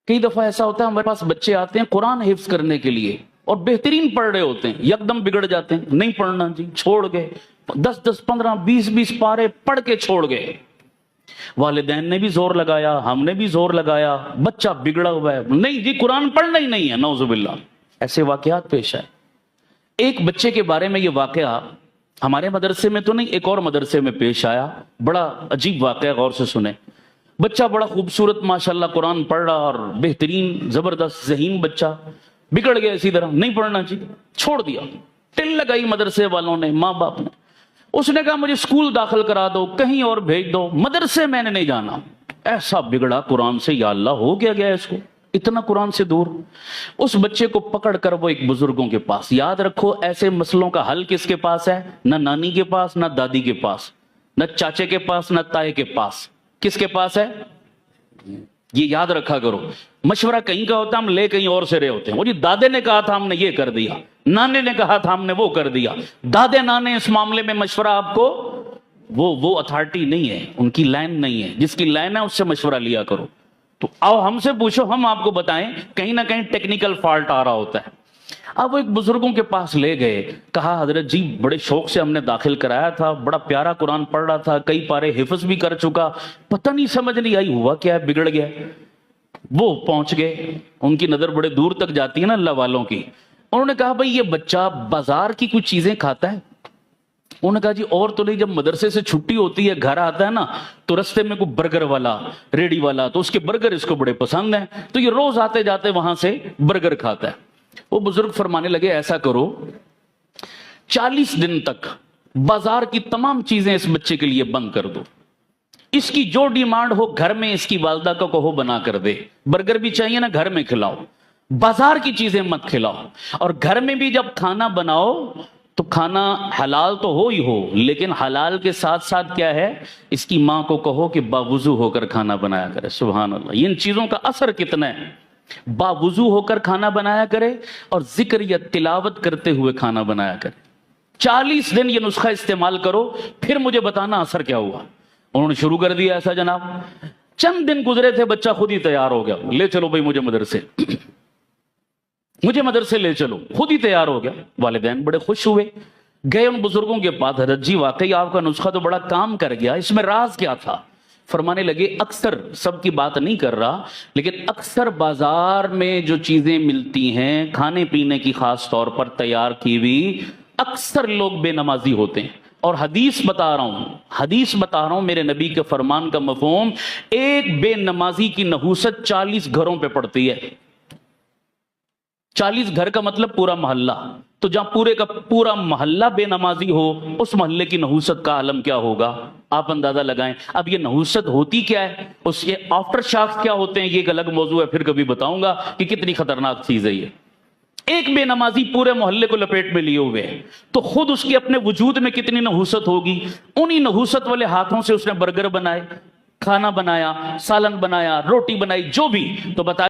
کئی دفعہ ایسا ہوتا ہے ہمارے پاس بچے آتے ہیں قرآن حفظ کرنے کے لیے اور بہترین پڑھ رہے ہوتے ہیں، یکدم بگڑ جاتے ہیں، نہیں پڑھنا جی، چھوڑ گئے، 10 15 20 پارے پڑھ کے چھوڑ گئے۔ والدین نے بھی زور لگایا، ہم نے بھی زور لگایا، بچہ بگڑا ہوا ہے، نہیں جی قرآن پڑھنا ہی نہیں ہے، نعوذ باللہ۔ ایسے واقعات پیش آئے۔ ایک بچے کے بارے میں یہ واقعہ ہمارے مدرسے میں تو نہیں، ایک اور مدرسے میں پیش آیا، بڑا عجیب واقعہ، غور سے سنیں۔ بچہ بڑا خوبصورت ماشاءاللہ قرآن پڑھ رہا اور بہترین زبردست ذہین بچہ، بگڑ گیا اسی طرح، نہیں پڑھنا چاہیے، چھوڑ دیا۔ ٹل لگائی مدرسے والوں نے، ماں باپ نے۔ اس نے کہا مجھے اسکول داخل کرا دو، کہیں اور بھیج دو، مدرسے میں نے نہیں جانا۔ ایسا بگڑا قرآن سے، یا اللہ ہو گیا اس کو، اتنا قرآن سے دور۔ اس بچے کو پکڑ کر وہ ایک بزرگوں کے پاس، یاد رکھو ایسے مسئلوں کا حل کس کے پاس ہے؟ نہ نانی کے پاس، نہ دادی کے پاس، نہ چاچے کے پاس، نہ تائے کے پاس، کس کے پاس ہے؟ یہ یاد رکھا کرو۔ مشورہ کہیں کا ہوتا ہے، ہم لے کہیں اور سے رہے ہوتے ہیں۔ وہ جی دادے نے کہا تھا ہم نے یہ کر دیا، نانے نے کہا تھا ہم نے وہ کر دیا۔ دادے نانے اس معاملے میں مشورہ آپ کو وہ اتھارٹی نہیں ہے، ان کی لائن نہیں ہے، جس کی لائن ہے اس سے مشورہ لیا کرو۔ تو آؤ ہم سے پوچھو، ہم آپ کو بتائیں، کہیں نہ کہیں ٹیکنیکل فالٹ آ رہا ہوتا ہے۔ اب وہ ایک بزرگوں کے پاس لے گئے، کہا حضرت جی بڑے شوق سے ہم نے داخل کرایا تھا، بڑا پیارا قرآن پڑھ رہا تھا، کئی پارے حفظ بھی کر چکا، پتہ نہیں سمجھ نہیں آئی ہوا کیا ہے، بگڑ گیا۔ وہ پہنچ گئے، ان کی نظر بڑے دور تک جاتی ہے نا اللہ والوں کی۔ انہوں نے کہا بھئی یہ بچہ بازار کی کچھ چیزیں کھاتا ہے؟ انہوں نے کہا جی اور تو نہیں، جب مدرسے سے چھٹی ہوتی ہے گھر آتا ہے نا تو رستے میں کوئی برگر والا، ریڑی والا، تو اس کے برگر اس کو بڑے پسند ہیں، تو یہ روز آتے جاتے وہاں سے برگر کھاتا ہے۔ وہ بزرگ فرمانے لگے ایسا کرو 40 دن تک بازار کی تمام چیزیں اس بچے کے لیے بند کر دو، اس کی جو ڈیمانڈ ہو گھر میں اس کی والدہ کو کہو بنا کر دے، برگر بھی چاہیے نا گھر میں کھلاؤ، بازار کی چیزیں مت کھلاؤ، اور گھر میں بھی جب کھانا بناؤ تو کھانا حلال تو ہو ہی ہو، لیکن حلال کے ساتھ ساتھ کیا ہے، اس کی ماں کو کہو کہ باوضو ہو کر کھانا بنایا کرے۔ سبحان اللہ، ان چیزوں کا اثر کتنا ہے۔ باوضو ہو کر کھانا بنایا کرے اور ذکر یا تلاوت کرتے ہوئے کھانا بنایا کرے۔ 40 دن یہ نسخہ استعمال کرو، پھر مجھے بتانا اثر کیا ہوا۔ انہوں نے شروع کر دیا ایسا جناب۔ چند دن گزرے تھے، بچہ خود ہی تیار ہو گیا، لے چلو بھائی مجھے مدرسے لے چلو، خود ہی تیار ہو گیا۔ والدین بڑے خوش ہوئے، گئے ان بزرگوں کے پاس، حضرت جی واقعی آپ کا نسخہ تو بڑا کام کر گیا، اس میں راز کیا تھا؟ فرمانے لگے اکثر، سب کی بات نہیں کر رہا، لیکن اکثر بازار میں جو چیزیں ملتی ہیں کھانے پینے کی، خاص طور پر تیار کی ہوئی، اکثر لوگ بے نمازی ہوتے ہیں۔ اور حدیث بتا رہا ہوں میرے نبی کے فرمان کا مفہوم، ایک بے نمازی کی نحوست 40 گھروں پہ پڑتی ہے۔ 40 گھر کا مطلب پورا محلہ، تو جہاں پورے کا پورا محلہ بے نمازی ہو، اس محلے کی نحوست کا عالم کیا ہوگا، آپ اندازہ لگائیں۔ اب یہ نحوست ہوتی کیا ہے، اس کے آفٹر شاکس کیا ہوتے ہیں، یہ ایک الگ موضوع ہے، پھر کبھی بتاؤں گا کہ کتنی خطرناک چیز ہے یہ۔ ایک بے نمازی پورے محلے کو لپیٹ میں لیے ہوئے، تو خود اس کے اپنے وجود میں کتنی نحوست ہوگی۔ انہی نحوست والے ہاتھوں سے اس نے برگر بنائے، کھانا بنایا، سالن بنایا، روٹی بنائی، جو بھی، تو بتایا